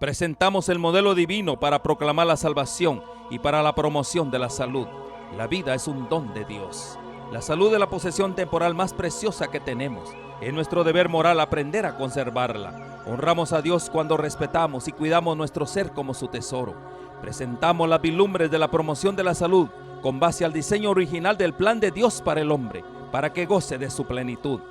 Presentamos el modelo divino para proclamar la salvación y para la promoción de la salud. La vida es un don de Dios. La salud es la posesión temporal más preciosa que tenemos. Es nuestro deber moral aprender a conservarla. Honramos a Dios cuando respetamos y cuidamos nuestro ser como su tesoro. Presentamos las vislumbres de la promoción de la salud con base al diseño original del plan de Dios para el hombre, para que goce de su plenitud.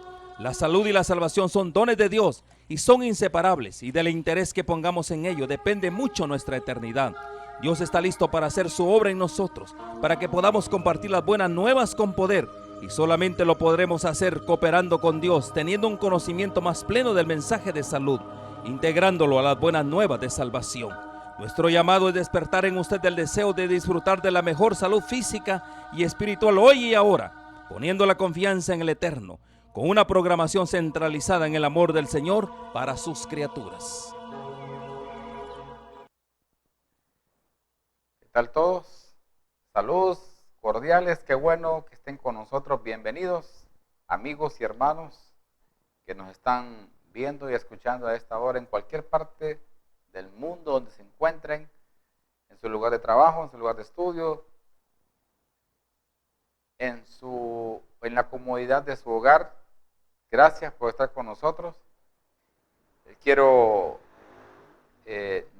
La salud y la salvación son dones de Dios y son inseparables, y del interés que pongamos en ello depende mucho nuestra eternidad. Dios está listo para hacer su obra en nosotros, para que podamos compartir las buenas nuevas con poder, y solamente lo podremos hacer cooperando con Dios, teniendo un conocimiento más pleno del mensaje de salud, integrándolo a las buenas nuevas de salvación. Nuestro llamado es despertar en usted el deseo de disfrutar de la mejor salud física y espiritual hoy y ahora, poniendo la confianza en el Eterno, con una programación centralizada en el amor del Señor para sus criaturas. ¿Qué tal todos? Saludos cordiales, qué bueno que estén con nosotros. Bienvenidos, amigos y hermanos que nos están viendo y escuchando a esta hora en cualquier parte del mundo donde se encuentren, en su lugar de trabajo, en su lugar de estudio, en la comodidad de su hogar. Gracias por estar con nosotros. Quiero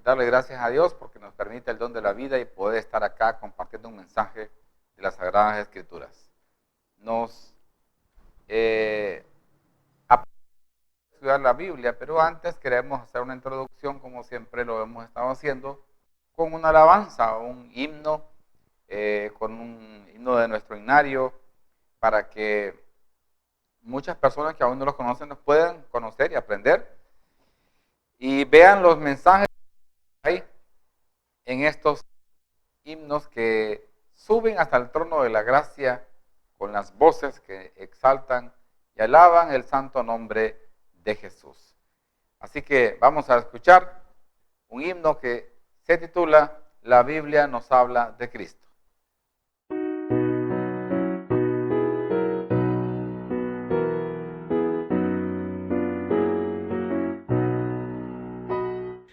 darle gracias a Dios porque nos permite el don de la vida y poder estar acá compartiendo un mensaje de las Sagradas Escrituras. Nos estudiar la Biblia, pero antes queremos hacer una introducción, como siempre lo hemos estado haciendo, con una alabanza, un himno, con un himno de nuestro himnario, para que muchas personas que aún no los conocen nos puedan conocer y aprender y vean los mensajes que hay en estos himnos que suben hasta el trono de la gracia con las voces que exaltan y alaban el santo nombre de Jesús. Así que vamos a escuchar un himno que se titula La Biblia nos habla de Cristo.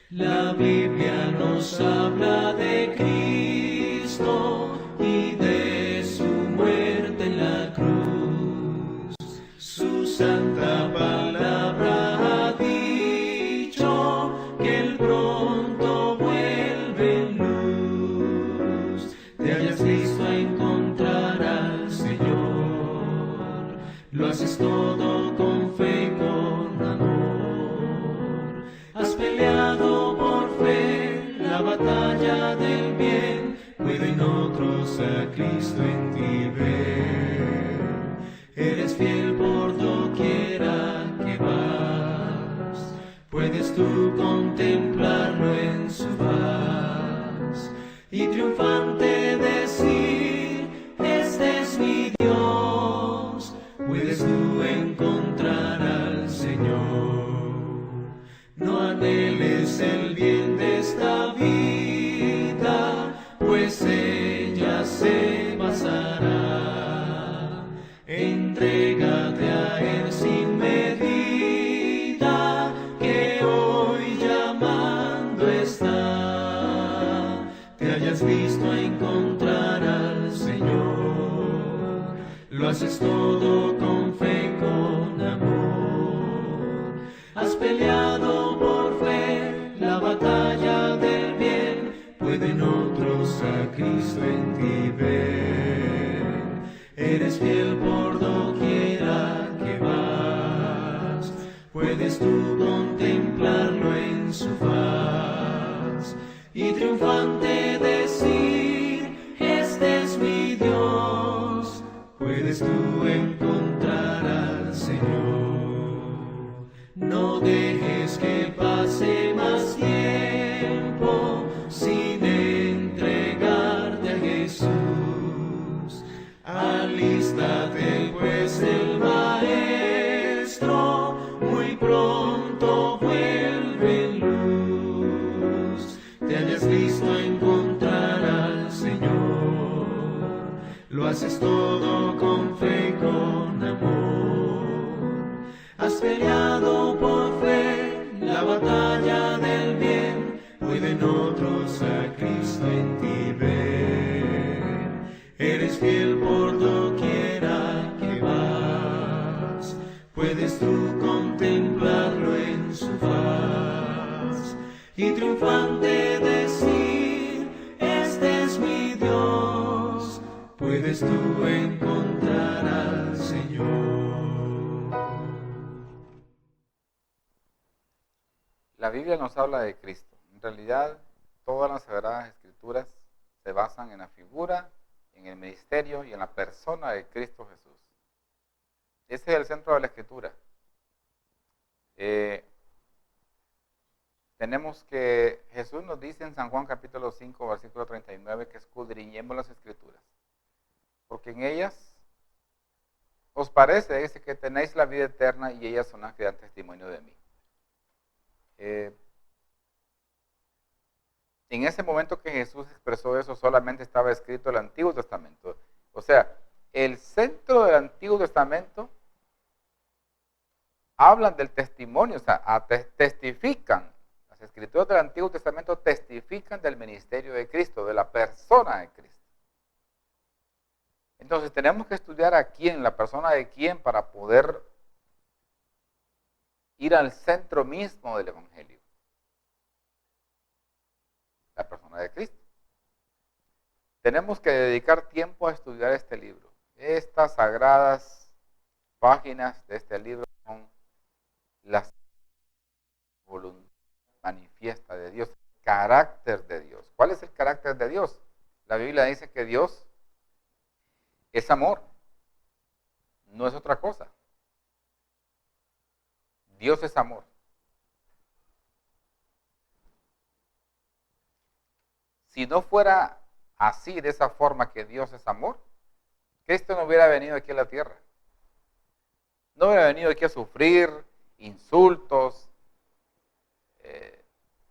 La Biblia nos habla de Cristo y de su muerte en la cruz. Su santa palabra ha dicho que Él pronto vuelve en luz. Te hayas listo a encontrar al Señor. Lo haces todo con fe y con amor. Has peleado por fe la batalla del bien, pueden otros a Cristo en ti ver. Eres fiel por doquiera que vas, puedes tú contemplarlo en su faz y triunfante decir, este es mi Dios. Puedes tú encontrar al Señor. No anheles el bien de esta vida, pues ella se pasará. Entrégate a Él sin medida, que hoy llamando está. Te hayas visto a encontrar al Señor. Lo haces todo con fe y con amor. Has peleado por fe la batalla del bien, pueden otros a Cristo en ti ver. Eres fiel por doquiera que vas, puedes tú contemplarlo en su faz y triunfante decir, este es mi Dios. Puedes tú encontrar al Señor. No dejes que pase más tiempo sin entregarte a Jesús. Alístate pues el Maestro, muy pronto vuelve en luz. Te hayas listo a encontrar al Señor. Lo haces todo con fe y con amor. Has peleado por fe la batalla del bien, y triunfante decir, este es mi Dios. Puedes tú encontrar al Señor. La Biblia nos habla de Cristo. En realidad, todas las Sagradas Escrituras se basan en la figura, en el ministerio y en la persona de Cristo Jesús. Ese es el centro de la Escritura. Tenemos que, Jesús nos dice en San Juan capítulo 5, versículo 39, que escudriñemos las Escrituras, porque en ellas os parece, dice, que tenéis la vida eterna y ellas son las que dan testimonio de mí. En ese momento que Jesús expresó eso, solamente estaba escrito el Antiguo Testamento. O sea, el centro del Antiguo Testamento hablan del testimonio, o sea, testifican. Las escrituras del Antiguo Testamento testifican del ministerio de Cristo, de la persona de Cristo. Entonces tenemos que estudiar a quién, la persona de quién, para poder ir al centro mismo del Evangelio. La persona de Cristo. Tenemos que dedicar tiempo a estudiar este libro. Estas sagradas páginas de este libro son la voluntad manifiesta de Dios, el carácter de Dios. ¿Cuál es el carácter de Dios? La Biblia dice que Dios es amor, no es otra cosa. Dios es amor. Si no fuera así, de esa forma, que Dios es amor, Cristo no hubiera venido aquí a la tierra. No hubiera venido aquí a sufrir insultos,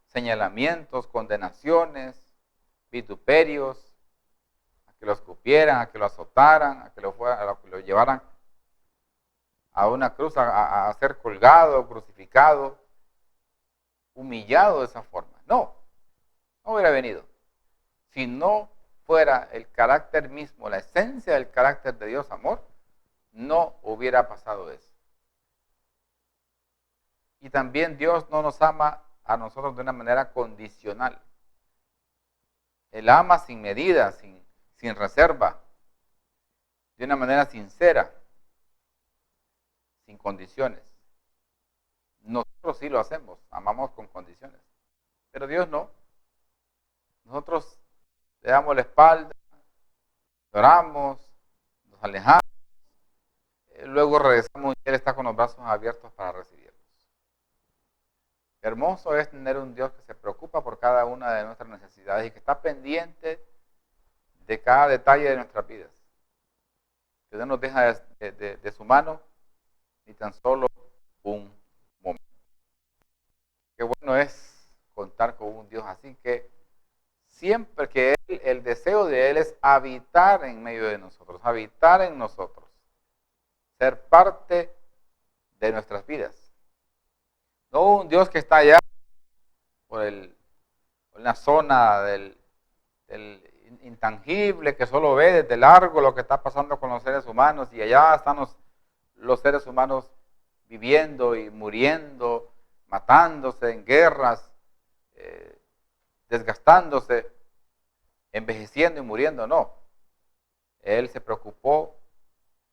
señalamientos, condenaciones, vituperios, a que lo escupieran, a que lo azotaran, a que lo llevaran a una cruz, a ser colgado, crucificado, humillado de esa forma. No hubiera venido. Si no fuera el carácter mismo, la esencia del carácter de Dios, amor, no hubiera pasado eso. Y también Dios no nos ama a nosotros de una manera condicional. Él ama sin medida, sin reserva, de una manera sincera, sin condiciones. Nosotros sí lo hacemos, amamos con condiciones, pero Dios no. Nosotros le damos la espalda, lloramos, nos alejamos, luego regresamos y Él está con los brazos abiertos para recibirnos. Hermoso es tener un Dios que se preocupa por cada una de nuestras necesidades y que está pendiente de cada detalle de nuestras vidas. Que Dios nos deja de su mano ni tan solo un momento. Qué bueno es contar con un Dios así, que siempre que el deseo de Él es habitar en medio de nosotros, habitar en nosotros, ser parte de nuestras vidas. No un Dios que está allá por la zona del intangible, que solo ve desde largo lo que está pasando con los seres humanos, y allá están los seres humanos viviendo y muriendo, matándose en guerras, desgastándose, envejeciendo y muriendo. No. Él se preocupó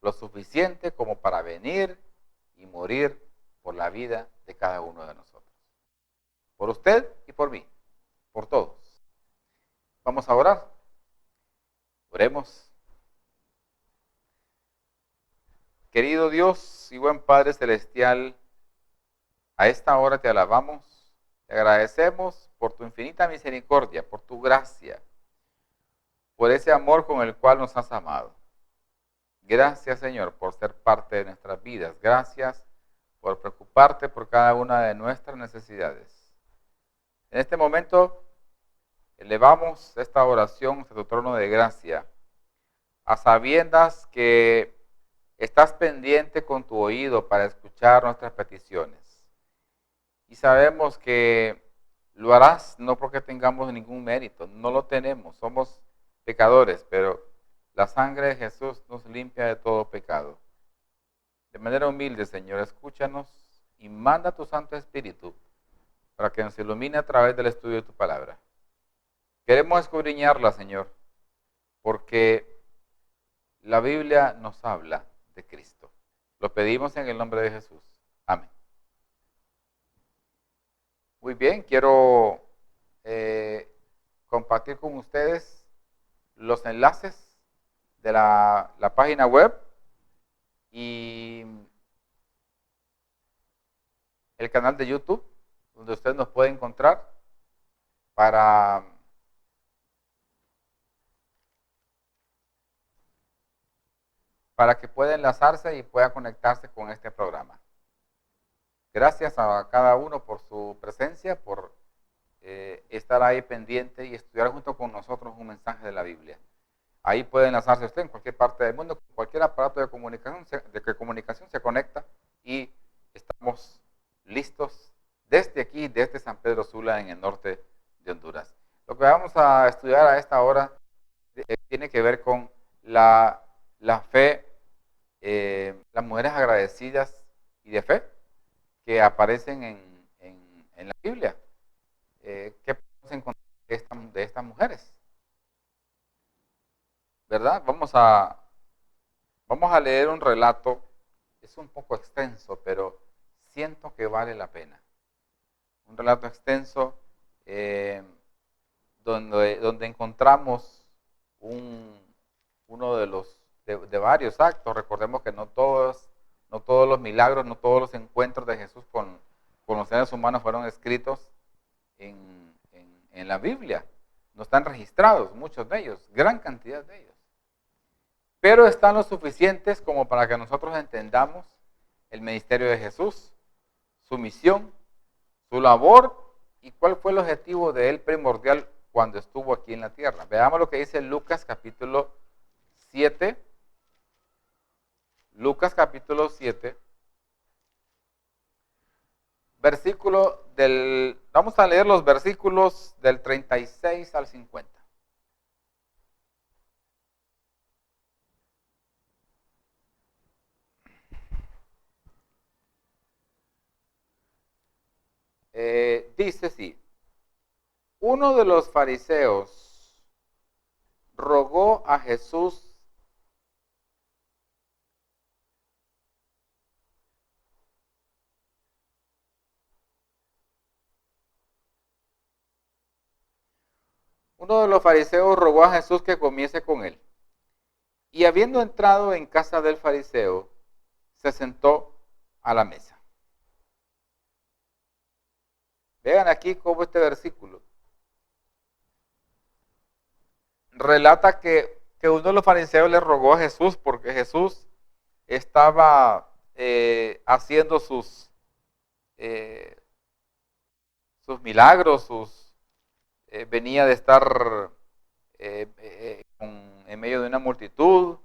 lo suficiente como para venir y morir por la vida de cada uno de nosotros. Por usted y por mí, por todos. Vamos a orar. Oremos. Querido Dios y buen Padre Celestial, a esta hora te alabamos, te agradecemos por tu infinita misericordia, por tu gracia, por ese amor con el cual nos has amado. Gracias, Señor, por ser parte de nuestras vidas. Gracias por preocuparte por cada una de nuestras necesidades. En este momento, elevamos esta oración hasta tu trono de gracia, a sabiendas que estás pendiente con tu oído para escuchar nuestras peticiones. Y sabemos que lo harás no porque tengamos ningún mérito, no lo tenemos, somos pecadores, pero la sangre de Jesús nos limpia de todo pecado. De manera humilde, Señor, escúchanos y manda tu Santo Espíritu para que nos ilumine a través del estudio de tu palabra. Queremos escudriñarla, Señor, porque la Biblia nos habla de Cristo. Lo pedimos en el nombre de Jesús. Amén. Muy bien, quiero compartir con ustedes los enlaces de la página web y el canal de YouTube, donde usted nos puede encontrar para que pueda enlazarse y pueda conectarse con este programa. Gracias a cada uno por su presencia, por estar ahí pendiente y estudiar junto con nosotros un mensaje de la Biblia. Ahí puede enlazarse usted en cualquier parte del mundo, cualquier aparato de comunicación se conecta y estamos listos desde aquí, desde San Pedro Sula, en el norte de Honduras. Lo que vamos a estudiar a esta hora tiene que ver con la fe, las mujeres agradecidas y de fe que aparecen en la Biblia. ¿Qué podemos encontrar de estas mujeres? ¿Verdad? Vamos a leer un relato. Es un poco extenso, pero siento que vale la pena. Un relato extenso donde encontramos uno de varios actos. Recordemos que no todos los milagros, no todos los encuentros de Jesús con los seres humanos fueron escritos en la Biblia. No están registrados muchos de ellos, gran cantidad de ellos. Pero están lo suficientes como para que nosotros entendamos el ministerio de Jesús, su misión, su labor y cuál fue el objetivo de él primordial cuando estuvo aquí en la tierra. Veamos lo que dice Lucas capítulo 7. Lucas capítulo 7. Vamos a leer los versículos del 36 al 50. Dice así: uno de los fariseos rogó a Jesús que comiese con él. Y habiendo entrado en casa del fariseo, se sentó a la mesa. Vean aquí cómo este versículo relata que uno de los fariseos le rogó a Jesús porque Jesús estaba haciendo sus milagros, venía de estar en medio de una multitud,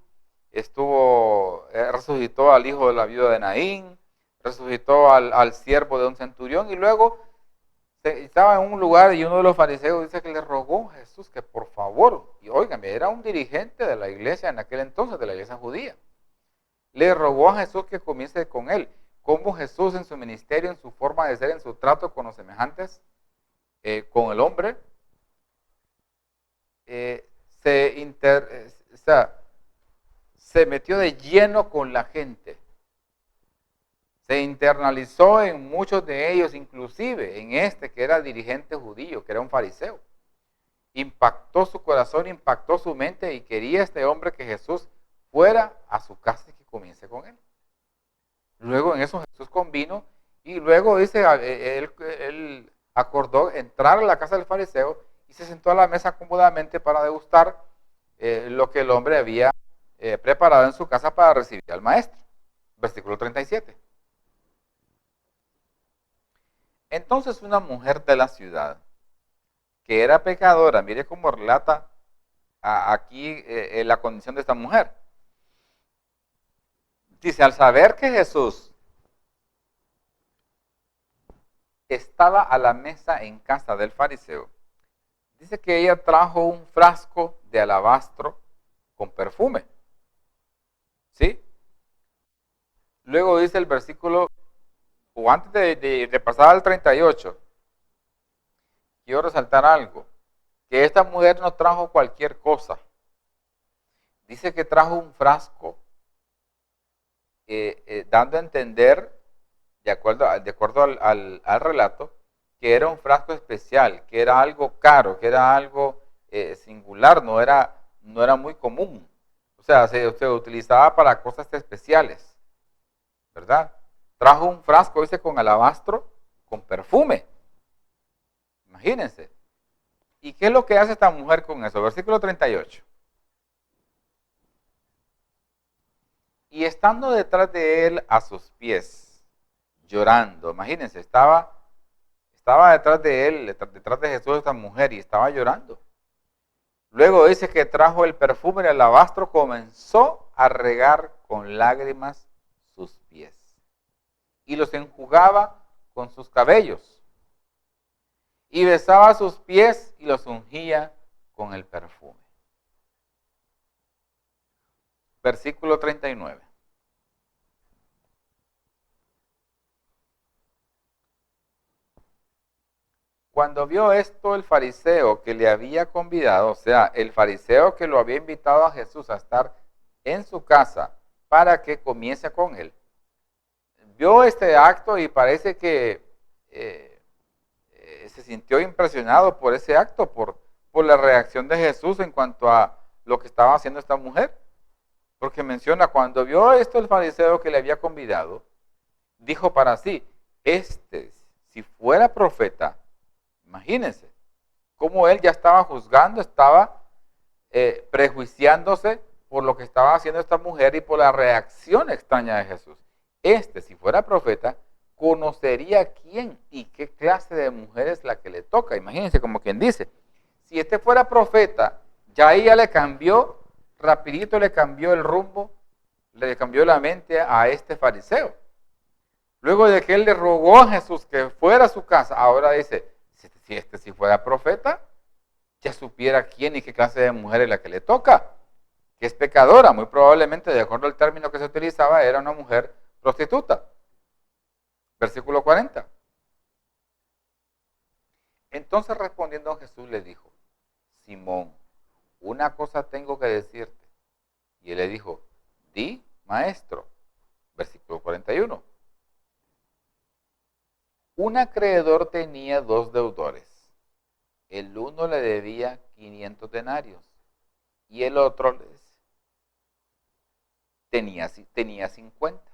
resucitó al hijo de la viuda de Naín, resucitó al siervo de un centurión y luego estaba en un lugar y uno de los fariseos dice que le rogó a Jesús que por favor, y óigame, era un dirigente de la iglesia en aquel entonces, de la iglesia judía, le rogó a Jesús que comience con él. Cómo Jesús en su ministerio, en su forma de ser, en su trato con los semejantes, con el hombre, se metió de lleno con la gente. Se internalizó en muchos de ellos, inclusive en este que era dirigente judío, que era un fariseo. Impactó su corazón, impactó su mente y quería este hombre que Jesús fuera a su casa y que comience con él. Luego en eso Jesús convino y luego dice, él acordó entrar a la casa del fariseo y se sentó a la mesa cómodamente para degustar lo que el hombre había preparado en su casa para recibir al maestro. Versículo 37. Entonces una mujer de la ciudad, que era pecadora, mire cómo relata aquí la condición de esta mujer. Dice, al saber que Jesús estaba a la mesa en casa del fariseo, dice que ella trajo un frasco de alabastro con perfume. ¿Sí? Luego dice el versículo, o antes de pasar al 38, quiero resaltar algo, que esta mujer no trajo cualquier cosa. Dice que trajo un frasco, dando a entender, de acuerdo al relato, que era un frasco especial, que era algo caro, que era algo singular, no era muy común. O sea, se utilizaba para cosas especiales, ¿verdad? Trajo un frasco, dice, con alabastro, con perfume. Imagínense. ¿Y qué es lo que hace esta mujer con eso? Versículo 38. Y estando detrás de él a sus pies, llorando. Imagínense, estaba detrás de él, detrás de Jesús esta mujer, y estaba llorando. Luego dice que trajo el perfume del alabastro, comenzó a regar con lágrimas sus pies y los enjugaba con sus cabellos y besaba sus pies y los ungía con el perfume. Versículo 39. Cuando vio esto el fariseo que le había convidado, o sea, el fariseo que lo había invitado a Jesús a estar en su casa para que comiese con él, vio este acto y parece que se sintió impresionado por ese acto, por la reacción de Jesús en cuanto a lo que estaba haciendo esta mujer. Porque menciona, cuando vio esto el fariseo que le había convidado, dijo para sí, si fuera profeta, imagínense, cómo él ya estaba juzgando, estaba prejuiciándose por lo que estaba haciendo esta mujer y por la reacción extraña de Jesús. Si fuera profeta, conocería quién y qué clase de mujer es la que le toca. Imagínense, como quien dice, si este fuera profeta, ya ella le cambió, rapidito le cambió el rumbo, le cambió la mente a este fariseo. Luego de que él le rogó a Jesús que fuera a su casa, ahora dice, si fuera profeta, ya supiera quién y qué clase de mujer es la que le toca, que es pecadora. Muy probablemente, de acuerdo al término que se utilizaba, era una mujer prostituta. Versículo 40. Entonces respondiendo Jesús le dijo, Simón, una cosa tengo que decirte. Y él le dijo, di, maestro. Versículo 41. Un acreedor tenía 2 deudores. El uno le debía 500 denarios y el otro tenía 50.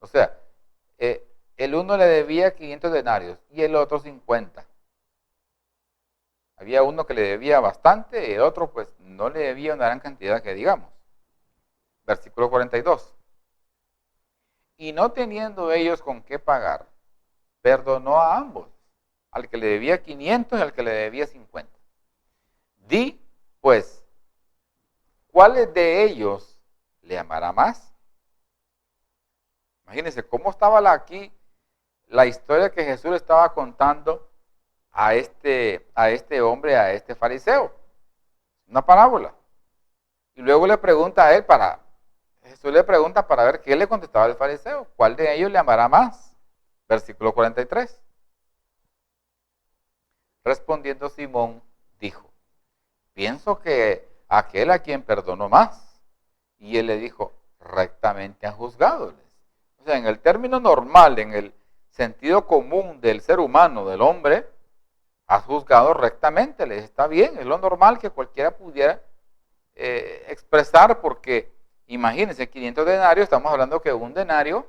O sea, el uno le debía 500 denarios y el otro 50. Había uno que le debía bastante y el otro pues no le debía una gran cantidad que digamos. Versículo 42. Y no teniendo ellos con qué pagar, perdonó a ambos, al que le debía 500 y al que le debía 50. Di, pues, ¿cuáles de ellos le amará más? Imagínense cómo estaba aquí la historia que Jesús le estaba contando a este hombre, a este fariseo. Una parábola. Y luego le pregunta a él Jesús le pregunta para ver qué le contestaba el fariseo. ¿Cuál de ellos le amará más? Versículo 43. Respondiendo Simón, dijo, pienso que aquel a quien perdonó más. Y él le dijo, rectamente han juzgado. O sea, en el término normal, en el sentido común del ser humano, del hombre, has juzgado rectamente. Le está bien, es lo normal que cualquiera pudiera expresar, porque imagínense, 500 denarios, estamos hablando que un denario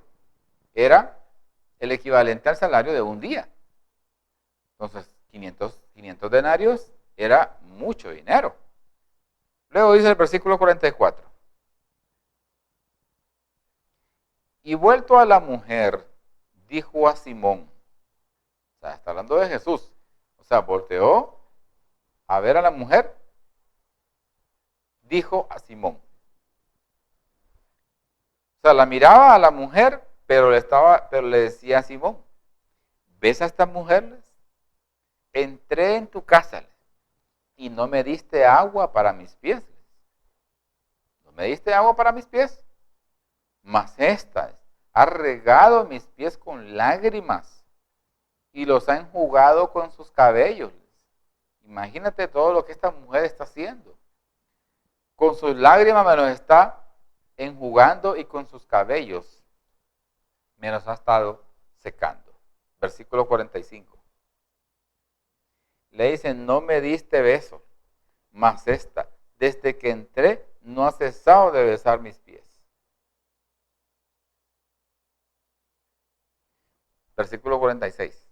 era el equivalente al salario de un día. Entonces, 500 denarios era mucho dinero. Luego dice el versículo 44. Y vuelto a la mujer, dijo a Simón, o sea, está hablando de Jesús, o sea, volteó a ver a la mujer, dijo a Simón. O sea, la miraba a la mujer, pero le decía a Simón, ¿ves a esta mujer? Entré en tu casa y no me diste agua para mis pies. No me diste agua para mis pies. Mas esta ha regado mis pies con lágrimas y los ha enjugado con sus cabellos. Imagínate todo lo que esta mujer está haciendo. Con sus lágrimas me los está enjugando y con sus cabellos me los ha estado secando. Versículo 45. Le dicen, no me diste beso, mas esta, desde que entré, no ha cesado de besar mis pies. Versículo 46.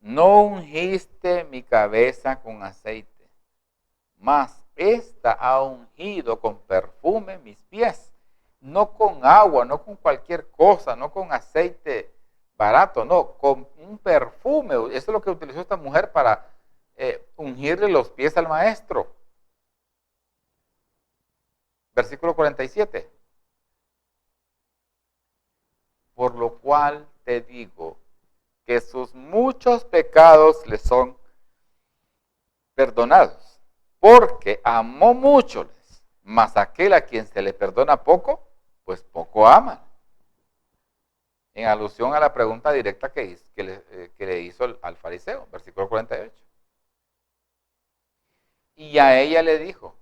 No ungiste mi cabeza con aceite, mas esta ha ungido con perfume mis pies. No con agua, no con cualquier cosa, no con aceite barato, no, con un perfume. Eso es lo que utilizó esta mujer para ungirle los pies al maestro. Versículo 47. Por lo cual te digo que sus muchos pecados le son perdonados, porque amó mucho, mas aquel a quien se le perdona poco, pues poco ama. En alusión a la pregunta directa que le hizo al fariseo, versículo 48. Y a ella le dijo,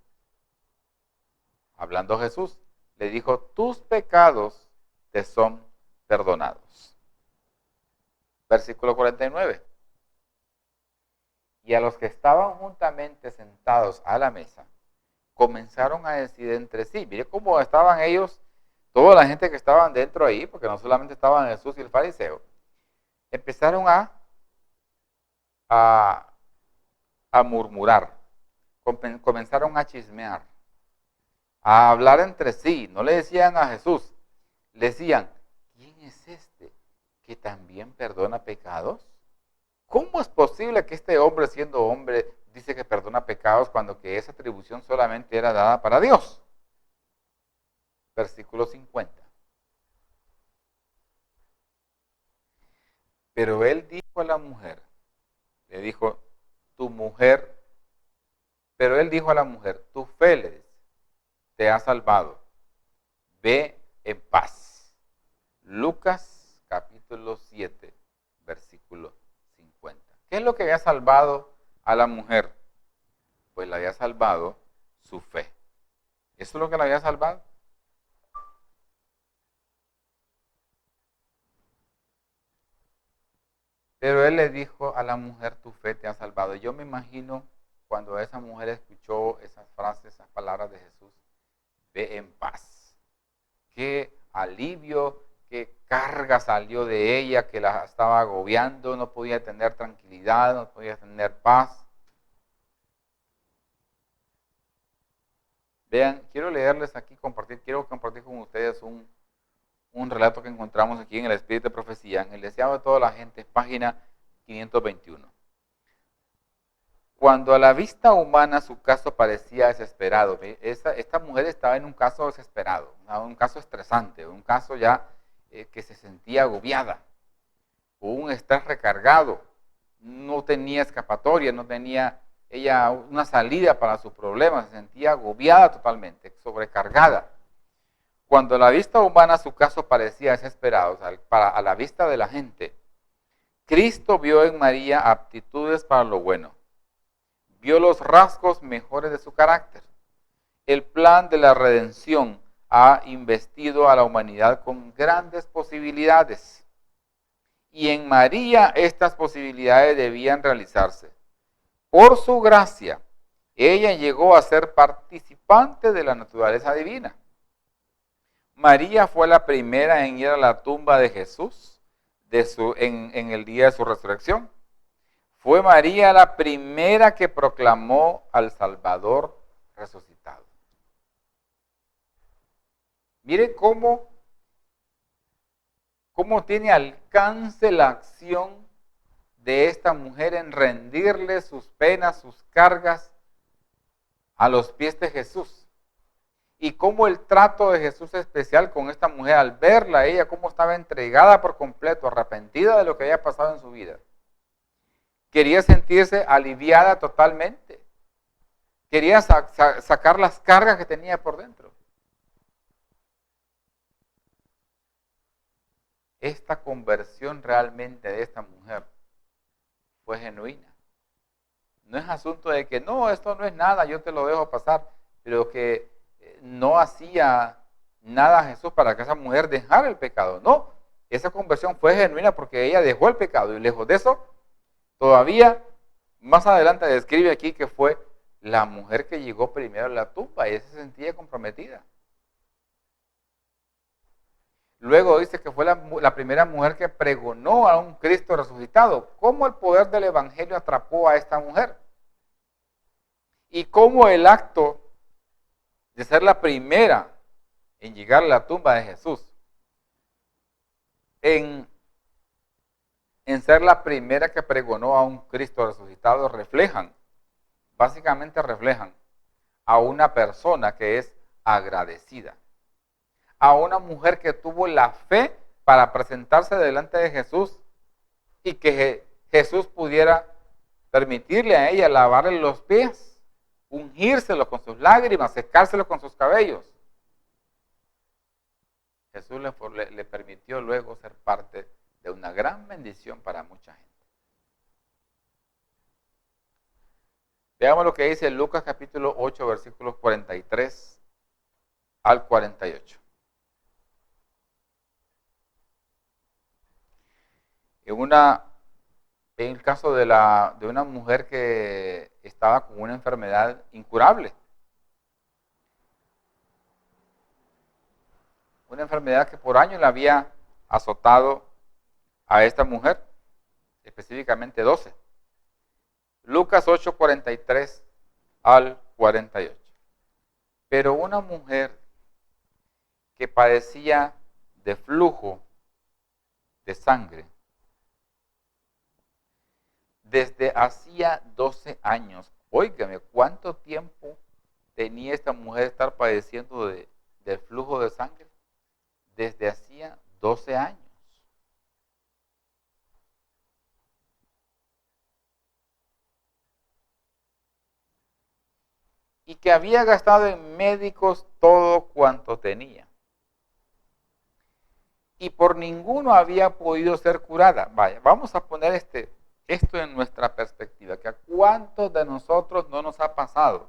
hablando Jesús, le dijo, tus pecados te son perdonados. Versículo 49. Y a los que estaban juntamente sentados a la mesa, comenzaron a decir entre sí, mire cómo estaban ellos, toda la gente que estaban dentro ahí, porque no solamente estaban Jesús y el fariseo, empezaron a murmurar, comenzaron a chismear, a hablar entre sí. No le decían a Jesús, le decían, ¿quién es este que también perdona pecados? ¿Cómo es posible que este hombre, siendo hombre, dice que perdona pecados cuando que esa atribución solamente era dada para Dios? Versículo 50. Pero él dijo a la mujer, le dijo, tu mujer, pero él dijo a la mujer, tu fe te ha salvado, ve en paz. Lucas capítulo 7, versículo 50. ¿Qué es lo que había salvado a la mujer? Pues la había salvado su fe. ¿Eso es lo que la había salvado? Pero él le dijo a la mujer, tu fe te ha salvado. Yo me imagino cuando esa mujer escuchó esas frases, esas palabras de Jesús, ve en paz. Qué alivio, qué carga salió de ella, que la estaba agobiando, no podía tener tranquilidad, no podía tener paz. Vean, quiero leerles aquí, quiero compartir con ustedes un relato que encontramos aquí en el Espíritu de Profecía, en el deseado de toda la gente, página 521. Cuando a la vista humana su caso parecía desesperado, esta mujer estaba en un caso desesperado, un caso estresante, un caso ya que se sentía agobiada, un estrés recargado, no tenía escapatoria, no tenía ella una salida para sus problemas, se sentía agobiada totalmente, sobrecargada. Cuando a la vista humana su caso parecía desesperado, a la vista de la gente, Cristo vio en María aptitudes para lo bueno. Vio los rasgos mejores de su carácter. El plan de la redención ha investido a la humanidad con grandes posibilidades. Y en María estas posibilidades debían realizarse. Por su gracia, ella llegó a ser participante de la naturaleza divina. María fue la primera en ir a la tumba de Jesús en el día de su resurrección. Fue María la primera que proclamó al Salvador resucitado. Mire cómo tiene alcance la acción de esta mujer en rendirle sus penas, sus cargas a los pies de Jesús. Y cómo el trato de Jesús especial con esta mujer, al verla ella, cómo estaba entregada por completo, arrepentida de lo que había pasado en su vida. Quería sentirse aliviada totalmente. Quería sacar las cargas que tenía por dentro. esta conversión realmente de esta mujer fue genuina. No es asunto de que no, esto no es nada, yo te lo dejo pasar, pero que no hacía nada Jesús para que esa mujer dejara el pecado. No, esa conversión fue genuina porque ella dejó el pecado y lejos de eso, todavía más adelante describe aquí que fue la mujer que llegó primero a la tumba y ella se sentía comprometida. Luego dice que fue la primera mujer que pregonó a un Cristo resucitado. ¿Cómo el poder del Evangelio atrapó a esta mujer? Y cómo el acto de ser la primera en llegar a la tumba de Jesús, en ser la primera que pregonó a un Cristo resucitado, básicamente reflejan a una persona que es agradecida, a una mujer que tuvo la fe para presentarse delante de Jesús y que Jesús pudiera permitirle a ella lavarle los pies, ungírselos con sus lágrimas, secárselos con sus cabellos. Jesús le permitió luego ser parte de una gran bendición para mucha gente. Veamos lo que dice Lucas capítulo 8, versículos 43 al 48. En el caso de una mujer que estaba con una enfermedad incurable. Una enfermedad que por años la había azotado a esta mujer, específicamente 12. Lucas 8, 43 al 48. Pero una mujer que padecía de flujo de sangre desde hacía 12 años. Óigame, ¿cuánto tiempo tenía esta mujer de estar padeciendo del flujo de sangre? Desde hacía 12 años. Y que había gastado en médicos todo cuanto tenía. Y por ninguno había podido ser curada. Vaya, vamos a poner esto en nuestra perspectiva, que a cuántos de nosotros no nos ha pasado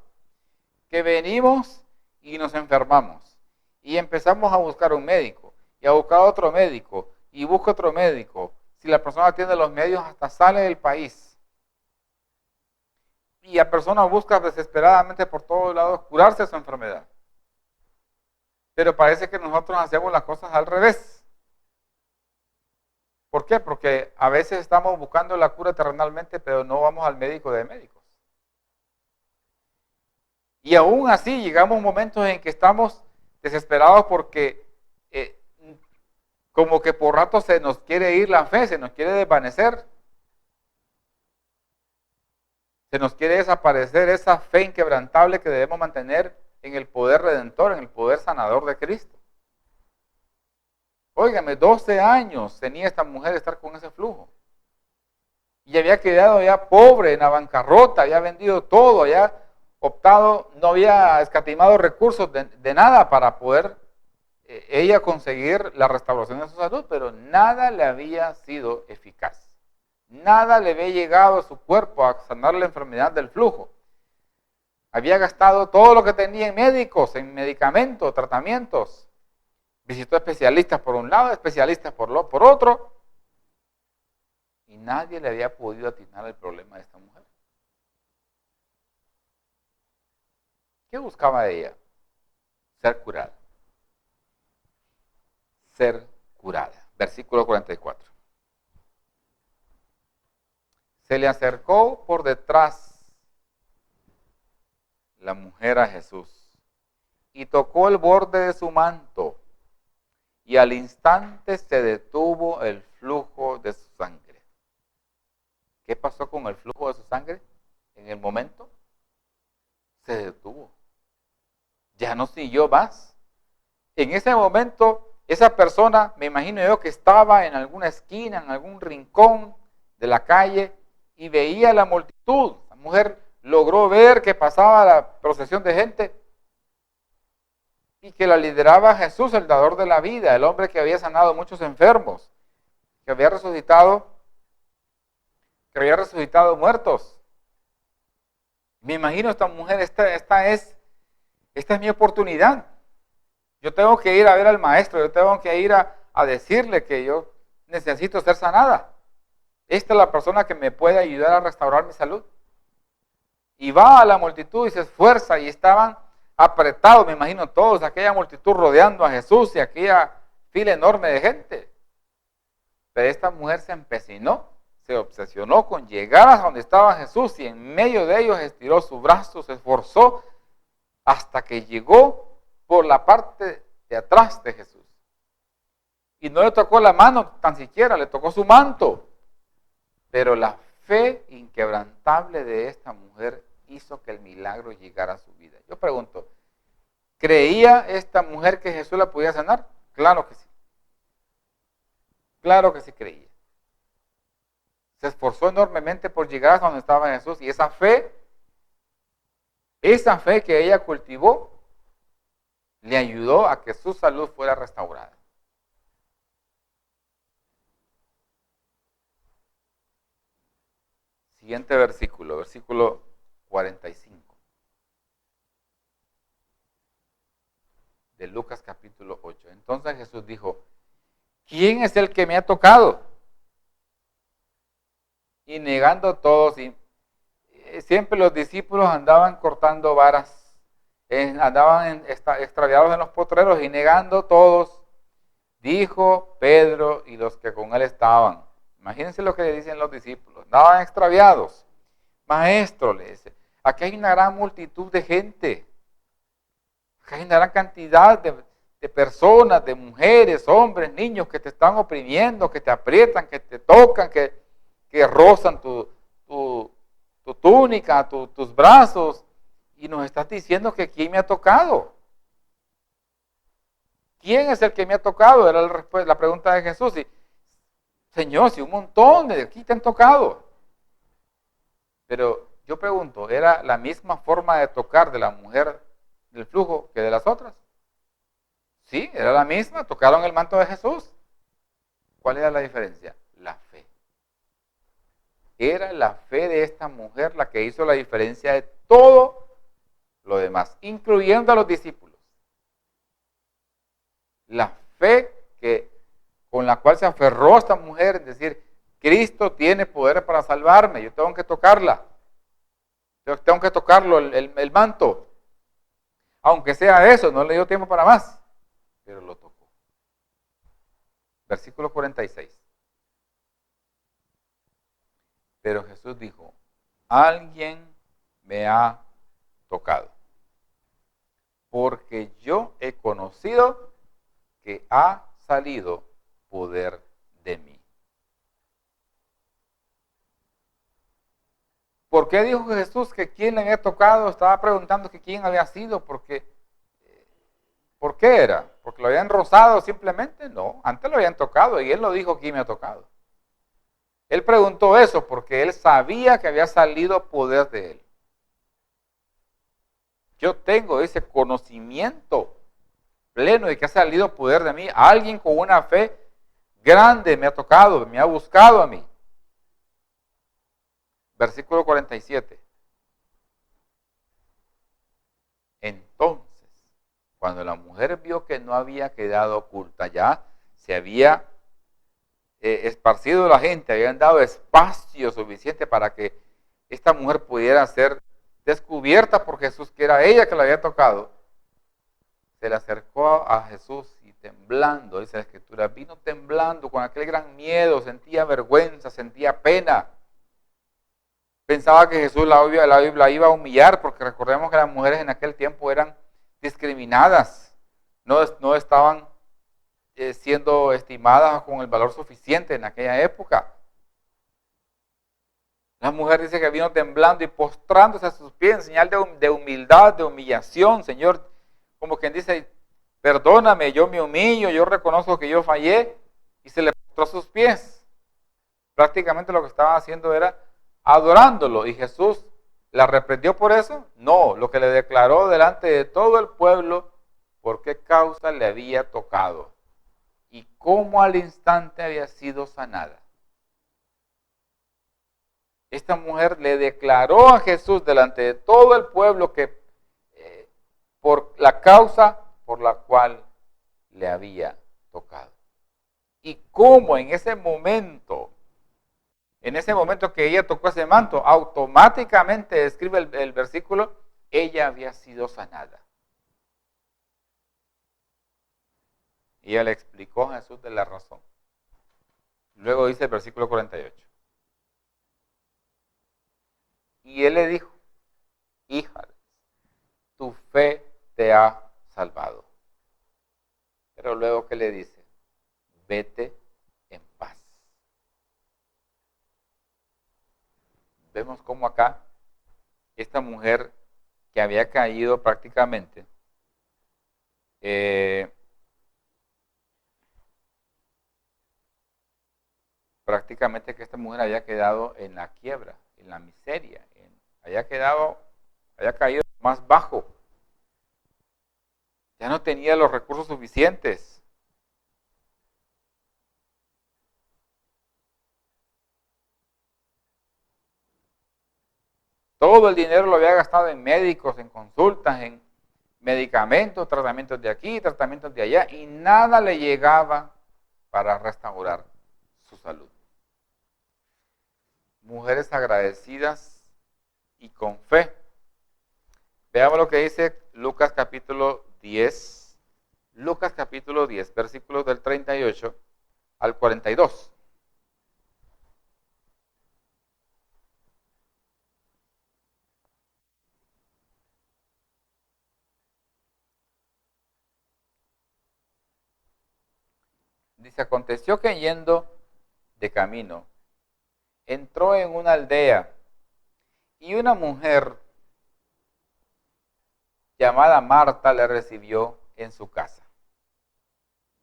que venimos y nos enfermamos y empezamos a buscar un médico y a buscar otro médico y busca otro médico. Si la persona tiene los medios, hasta sale del país y la persona busca desesperadamente por todos lados curarse de su enfermedad, pero parece que nosotros hacemos las cosas al revés. ¿Por qué? Porque a veces estamos buscando la cura terrenalmente, pero no vamos al médico de médicos. Y aún así llegamos a momentos en que estamos desesperados porque como que por rato se nos quiere ir la fe, se nos quiere desvanecer. Se nos quiere desaparecer esa fe inquebrantable que debemos mantener en el poder redentor, en el poder sanador de Cristo. Óigame, 12 años tenía esta mujer de estar con ese flujo. Y había quedado ya pobre, en la bancarrota, había vendido todo, había optado, no había escatimado recursos de nada para poder ella conseguir la restauración de su salud, pero nada le había sido eficaz. Nada le había llegado a su cuerpo a sanar la enfermedad del flujo. Había gastado todo lo que tenía en médicos, en medicamentos, tratamientos. Visitó especialistas por un lado, especialistas por otro, y nadie le había podido atinar el problema de esta mujer. ¿Qué buscaba ella? Ser curada. Ser curada. Versículo 44. Se le acercó por detrás la mujer a Jesús y tocó el borde de su manto. Y al instante se detuvo el flujo de su sangre. ¿Qué pasó con el flujo de su sangre? En el momento se detuvo. Ya no siguió más. En ese momento, esa persona, me imagino yo que estaba en alguna esquina, en algún rincón de la calle y veía la multitud. La mujer logró ver que pasaba la procesión de gente y que la lideraba Jesús, el dador de la vida, el hombre que había sanado a muchos enfermos, que había resucitado muertos. Me imagino esta mujer, esta es mi oportunidad. Yo tengo que ir a ver al maestro, yo tengo que ir a decirle que yo necesito ser sanada. Esta es la persona que me puede ayudar a restaurar mi salud. Y va a la multitud y se esfuerza, y estaban apretados, me imagino todos, aquella multitud rodeando a Jesús y aquella fila enorme de gente. Pero esta mujer se empecinó, se obsesionó con llegar a donde estaba Jesús, y en medio de ellos estiró su brazo, se esforzó hasta que llegó por la parte de atrás de Jesús. Y no le tocó la mano tan siquiera, le tocó su manto. Pero la fe inquebrantable de esta mujer hizo que el milagro llegara a su vida. Yo pregunto, ¿creía esta mujer que Jesús la podía sanar? Claro que sí. Claro que sí creía. Se esforzó enormemente por llegar a donde estaba Jesús, y esa fe que ella cultivó le ayudó a que su salud fuera restaurada. Siguiente versículo 45. De Lucas capítulo 8. Entonces Jesús dijo, ¿quién es el que me ha tocado? Y negando todos, y siempre los discípulos andaban cortando varas, andaban extraviados en los potreros, y negando todos, dijo Pedro y los que con él estaban. Imagínense lo que le dicen los discípulos, andaban extraviados. Maestro, le dice, aquí hay una gran multitud de gente, aquí hay una gran cantidad de personas, de mujeres, hombres, niños que te están oprimiendo, que te aprietan, que te tocan, que rozan tu túnica, tus brazos, y nos estás diciendo que quién me ha tocado. ¿Quién es el que me ha tocado? Era la pregunta de Jesús. Y, Señor, si un montón de aquí te han tocado. Pero yo pregunto, ¿era la misma forma de tocar de la mujer del flujo que de las otras? Sí, era la misma, tocaron el manto de Jesús. ¿Cuál era la diferencia? La fe. Era la fe de esta mujer la que hizo la diferencia de todo lo demás, incluyendo a los discípulos. La fe con la cual se aferró esta mujer, es decir, Cristo tiene poder para salvarme, yo tengo que tocarla, yo tengo que tocarlo, el manto, aunque sea eso, no le dio tiempo para más, pero lo tocó. Versículo 46. Pero Jesús dijo, alguien me ha tocado, porque yo he conocido que ha salido poder de mí. ¿Por qué dijo Jesús que quién le había tocado? Estaba preguntando que quién había sido, ¿por qué era? ¿Porque lo habían rozado simplemente? No, antes lo habían tocado y él lo dijo, ¿quién me ha tocado? Él preguntó eso porque él sabía que había salido poder de él. Yo tengo ese conocimiento pleno de que ha salido poder de mí. Alguien con una fe grande me ha tocado, me ha buscado a mí. Versículo 47. Entonces, cuando la mujer vio que no había quedado oculta, ya se había esparcido la gente, habían dado espacio suficiente para que esta mujer pudiera ser descubierta por Jesús, que era ella que la había tocado, se le acercó a Jesús y temblando, dice la Escritura, vino temblando con aquel gran miedo, sentía vergüenza, sentía pena. Pensaba que Jesús la iba a humillar, porque recordemos que las mujeres en aquel tiempo eran discriminadas, no estaban siendo estimadas con el valor suficiente en aquella época. La mujer dice que vino temblando y postrándose a sus pies en señal de humildad, de humillación. Señor, como quien dice, perdóname, yo me humillo, yo reconozco que yo fallé, y se le postró a sus pies. Prácticamente lo que estaba haciendo era adorándolo, y Jesús la reprendió por eso. No, lo que le declaró delante de todo el pueblo por qué causa le había tocado. y cómo al instante había sido sanada. Esta mujer le declaró a Jesús delante de todo el pueblo que por la causa por la cual le había tocado. Y cómo en ese momento que ella tocó ese manto, automáticamente describe el versículo, ella había sido sanada. Y ella le explicó a Jesús de la razón. Luego dice el versículo 48. Y él le dijo, hija, tu fe te ha salvado. Pero luego, ¿qué le dice? Vete en paz. Vemos cómo acá esta mujer que había caído prácticamente que esta mujer había quedado en la quiebra, en la miseria, había caído más bajo. Ya no tenía los recursos suficientes. Todo el dinero lo había gastado en médicos, en consultas, en medicamentos, tratamientos de aquí, tratamientos de allá, y nada le llegaba para restaurar su salud. Mujeres agradecidas y con fe. Veamos lo que dice Lucas capítulo 10. Lucas capítulo 10, versículos del 38 al 42. Dice, aconteció que yendo de camino, entró en una aldea y una mujer llamada Marta le recibió en su casa.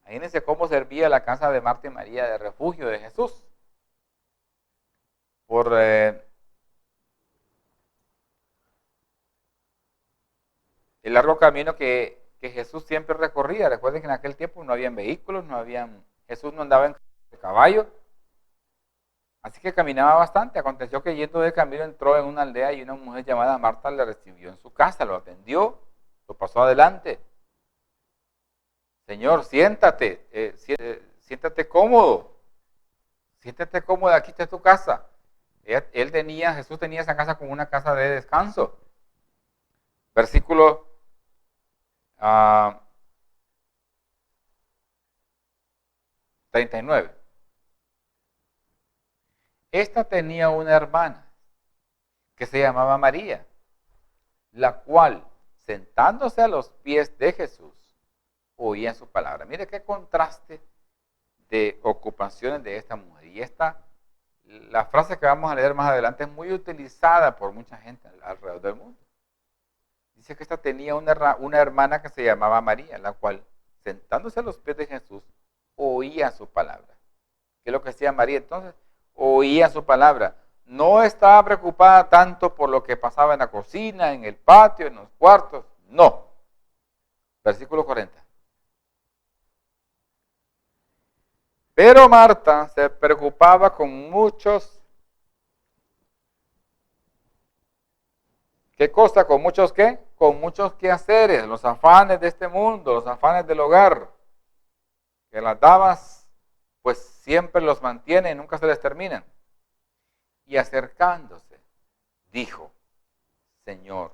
Imagínense cómo servía la casa de Marta y María de refugio de Jesús. Por el largo camino que Jesús siempre recorría. Recuerden que en aquel tiempo no habían vehículos, Jesús no andaba en caballo. Así que caminaba bastante. Aconteció que yendo de camino entró en una aldea y una mujer llamada Marta le recibió en su casa, lo atendió, lo pasó adelante. Señor, siéntate, siéntate cómodo, aquí está tu casa. Jesús tenía esa casa como una casa de descanso. Versículo 39. Esta tenía una hermana que se llamaba María, la cual, sentándose a los pies de Jesús, oía su palabra. Mire qué contraste de ocupaciones de esta mujer. Y la frase que vamos a leer más adelante es muy utilizada por mucha gente alrededor del mundo. Dice que esta tenía una hermana que se llamaba María, la cual, sentándose a los pies de Jesús, oía su palabra. ¿Qué es lo que hacía María entonces? Oía su palabra. No estaba preocupada tanto por lo que pasaba en la cocina, en el patio, en los cuartos. No. Versículo 40. Pero Marta se preocupaba con muchos. ¿Qué cosa? ¿Con muchos qué? Con muchos quehaceres, los afanes de este mundo, los afanes del hogar. Que las damas, pues siempre los mantienen, nunca se les terminan. Y acercándose, dijo, Señor,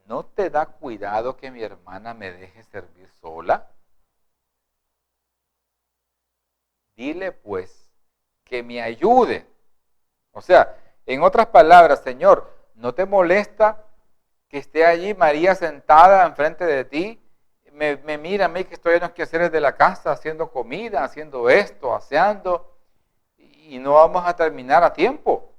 ¿no te da cuidado que mi hermana me deje servir sola? Dile pues que me ayude. O sea, en otras palabras, Señor, ¿no te molesta que esté allí María sentada enfrente de ti? Me mira a mí que estoy en los quehaceres de la casa, haciendo comida, haciendo esto, aseando, y no vamos a terminar a tiempo.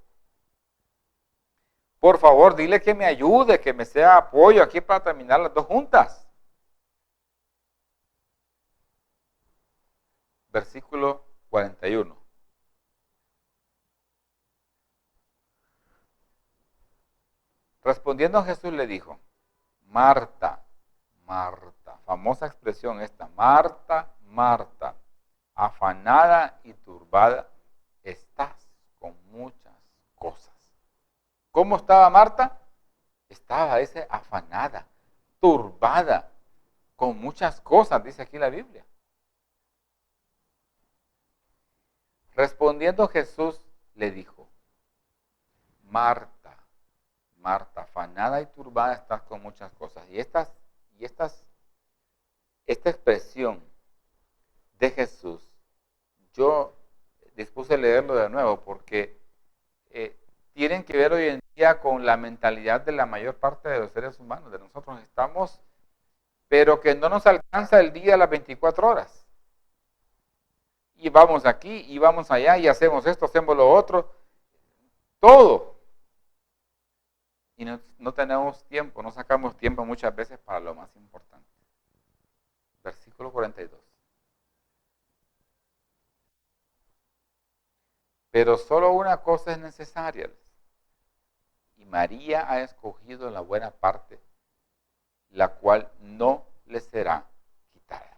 Por favor, dile que me ayude, que me sea apoyo aquí para terminar las dos juntas. Versículo 41. Respondiendo Jesús le dijo, Marta, Marta. famosa expresión esta, Marta, Marta, afanada y turbada, estás con muchas cosas. ¿Cómo estaba Marta? Estaba afanada, turbada, con muchas cosas, dice aquí la Biblia. Respondiendo Jesús le dijo, Marta, Marta, afanada y turbada estás con muchas cosas. Y esta expresión de Jesús, yo dispuse leerlo de nuevo porque tienen que ver hoy en día con la mentalidad de la mayor parte de los seres humanos, de nosotros estamos, pero que no nos alcanza el día a las 24 horas. Y vamos aquí, y vamos allá, y hacemos esto, hacemos lo otro, todo. Y no tenemos tiempo, no sacamos tiempo muchas veces para lo más importante. Versículo 42. Pero solo una cosa es necesaria, y María ha escogido la buena parte, la cual no le será quitada.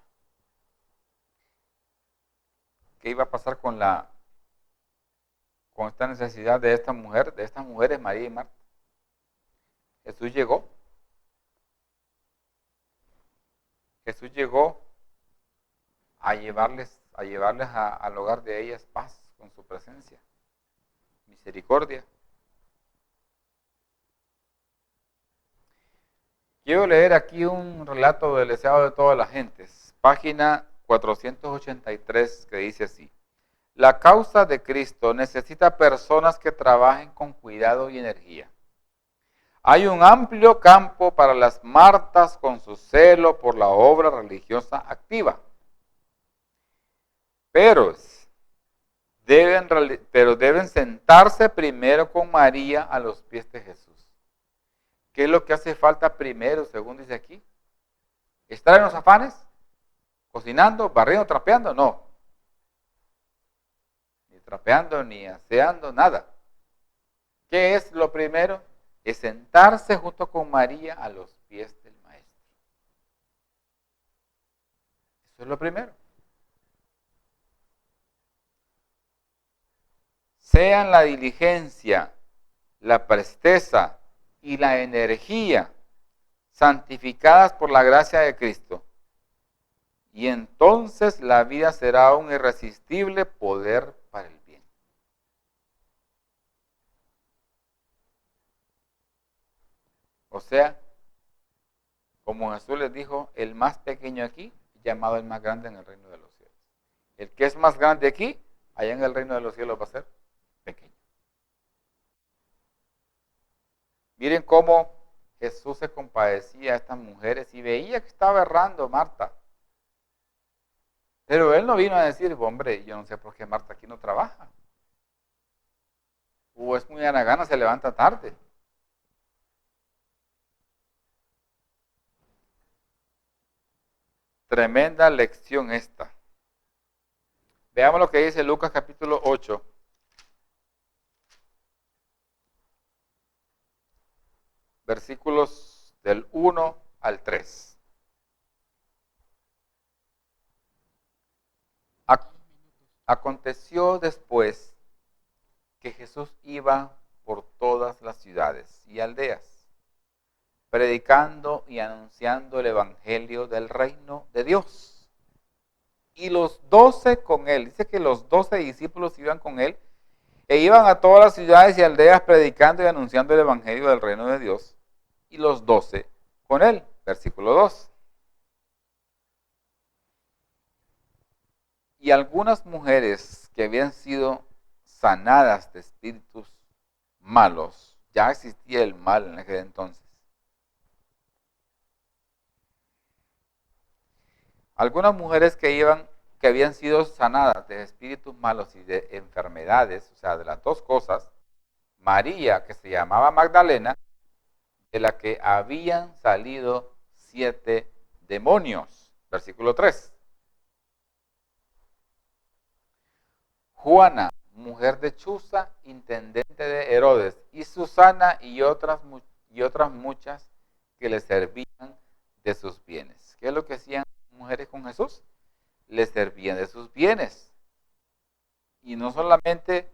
¿Qué iba a pasar con esta necesidad de esta mujer, de estas mujeres, María y Marta? Jesús llegó a llevarles al hogar de ellas paz con su presencia, misericordia. Quiero leer aquí un relato del deseado de todas las gentes, página 483, que dice así: la causa de Cristo necesita personas que trabajen con cuidado y energía. Hay un amplio campo para las Martas con su celo por la obra religiosa activa. Pero deben sentarse primero con María a los pies de Jesús. ¿Qué es lo que hace falta primero, según dice aquí? ¿Estar en los afanes? ¿Cocinando, barriendo, trapeando? No. Ni trapeando, ni aseando, nada. ¿Qué es lo primero? Es sentarse junto con María a los pies del Maestro. Eso es lo primero. Sean la diligencia, la presteza y la energía santificadas por la gracia de Cristo, y entonces la vida será un irresistible poder para el bien. O sea, como Jesús les dijo, el más pequeño aquí, llamado el más grande en el reino de los cielos. El que es más grande aquí, allá en el reino de los cielos va a ser pequeño. Miren cómo Jesús se compadecía a estas mujeres y veía que estaba errando Marta. Pero él no vino a decir, hombre, yo no sé por qué Marta aquí no trabaja. O es muy gana, se levanta tarde. Tremenda lección esta. Veamos lo que dice Lucas capítulo 8. Versículos del 1 al 3. Aconteció después que Jesús iba por todas las ciudades y aldeas, predicando y anunciando el evangelio del reino de Dios. Y los 12 con él, dice que los 12 discípulos iban con él, e iban a todas las ciudades y aldeas predicando y anunciando el evangelio del reino de Dios. Y los 12 con él, versículo 2. Y algunas mujeres que habían sido sanadas de espíritus malos, ya existía el mal en aquel entonces. Algunas mujeres que habían sido sanadas de espíritus malos y de enfermedades, o sea, de las dos cosas, María, que se llamaba Magdalena, de la que habían salido 7 demonios, versículo 3. Juana, mujer de Chuza, intendente de Herodes, y Susana y otras muchas que le servían de sus bienes. ¿Qué es lo que hacían las mujeres con Jesús? Le servían de sus bienes. Y no solamente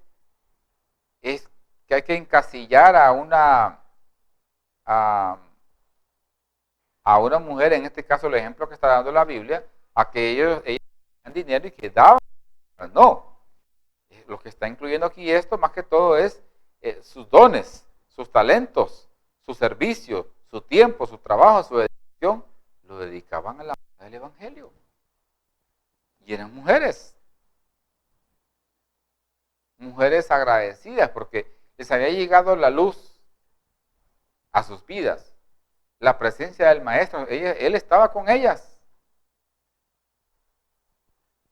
es que hay que encasillar a una mujer, en este caso el ejemplo que está dando la Biblia, a que ellos tenían dinero y que daban. No, lo que está incluyendo aquí esto más que todo es sus dones, sus talentos, su servicio, su tiempo, su trabajo, su dedicación, lo dedicaban a la obra del Evangelio. Y eran mujeres agradecidas porque les había llegado la luz a sus vidas, la presencia del Maestro, él estaba con ellas.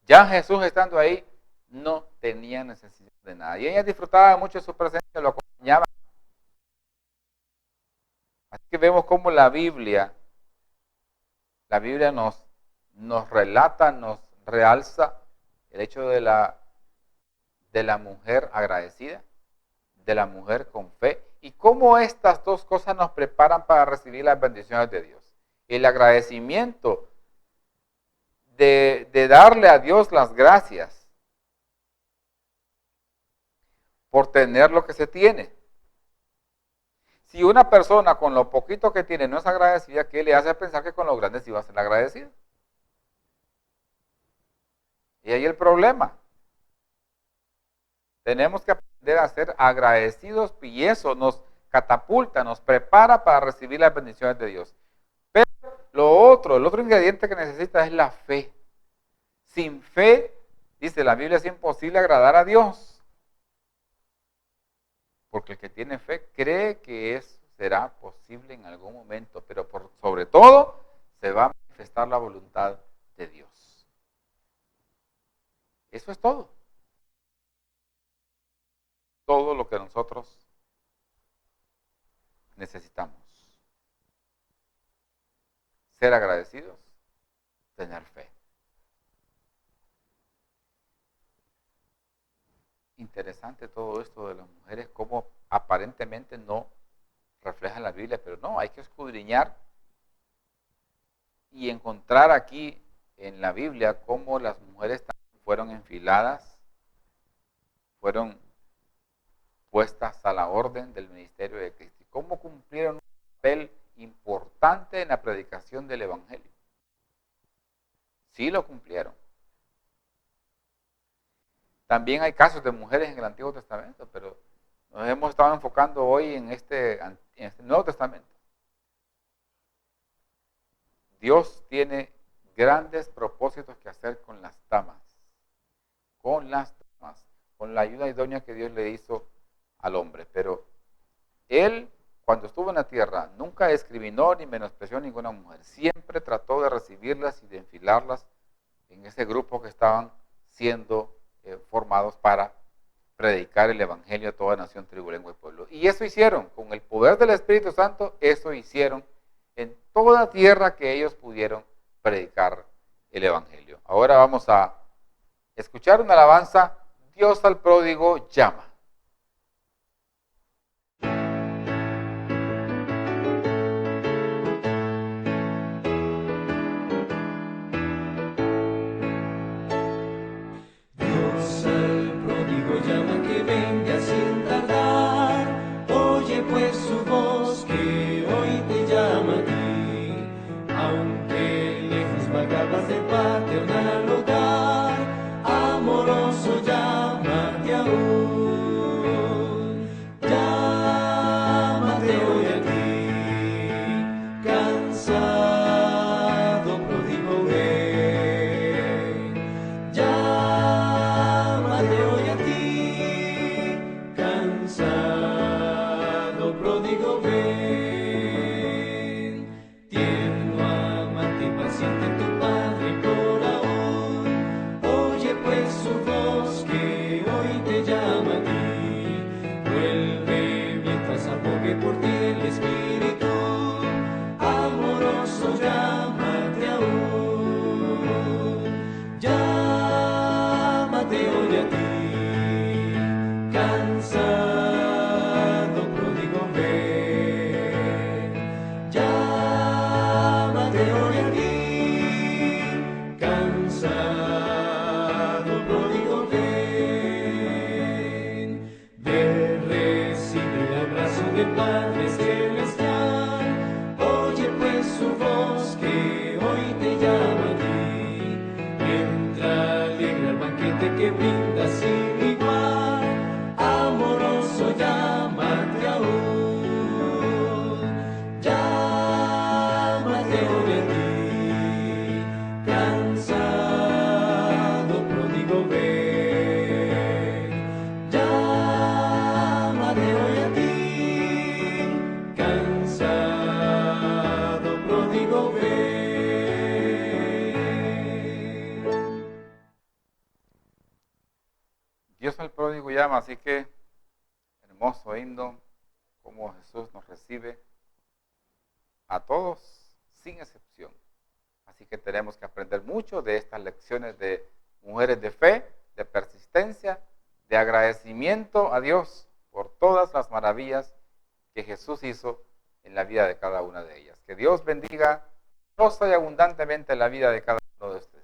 Ya Jesús estando ahí, no tenía necesidad de nada. Y ellas disfrutaban mucho de su presencia, lo acompañaban. Así que vemos cómo la Biblia nos relata, nos realza el hecho de la mujer agradecida, de la mujer con fe, y cómo estas dos cosas nos preparan para recibir las bendiciones de Dios. El agradecimiento de darle a Dios las gracias por tener lo que se tiene. Si una persona con lo poquito que tiene no es agradecida, ¿qué le hace pensar que con lo grande sí va a ser agradecida? Y ahí el problema. Tenemos que aprender a ser agradecidos y eso nos catapulta, nos prepara para recibir las bendiciones de Dios. Pero el otro ingrediente que necesita es la fe. Sin fe, dice la Biblia, es imposible agradar a Dios. Porque el que tiene fe cree que eso será posible en algún momento, pero sobre todo se va a manifestar la voluntad de Dios. Eso es todo. Todo lo que nosotros necesitamos. Ser agradecidos, tener fe. Interesante todo esto de las mujeres, como aparentemente no refleja la Biblia, pero no, hay que escudriñar y encontrar aquí en la Biblia cómo las mujeres fueron enfiladas, fueron puestas a la orden del ministerio de Cristo, y cómo cumplieron un papel importante en la predicación del Evangelio. Sí lo cumplieron. También hay casos de mujeres en el Antiguo Testamento, pero nos hemos estado enfocando hoy en este Nuevo Testamento. Dios tiene grandes propósitos que hacer con las damas, con la ayuda idónea que Dios le hizo al hombre. Pero Él, cuando estuvo en la tierra, nunca discriminó ni menospreció a ninguna mujer. Siempre trató de recibirlas y de enfilarlas en ese grupo que estaban siendo formados para predicar el Evangelio a toda nación, tribu, lengua y pueblo. Y eso hicieron, con el poder del Espíritu Santo, eso hicieron en toda tierra que ellos pudieron predicar el Evangelio. Ahora vamos a escuchar una alabanza, Dios al pródigo llama. Del paternal hogar, amoroso llámate aún. banquete que brinda sin igual, amoroso llámate aún, llámate hoy a ti, cansado pródigo ven, llámate hoy a ti, cansado pródigo ven. Dios el pródigo llama, así que hermoso himno, como Jesús nos recibe a todos sin excepción. Así que tenemos que aprender mucho de estas lecciones de mujeres de fe, de persistencia, de agradecimiento a Dios por todas las maravillas que Jesús hizo en la vida de cada una de ellas. Que Dios bendiga rosa y abundantemente la vida de cada uno de ustedes.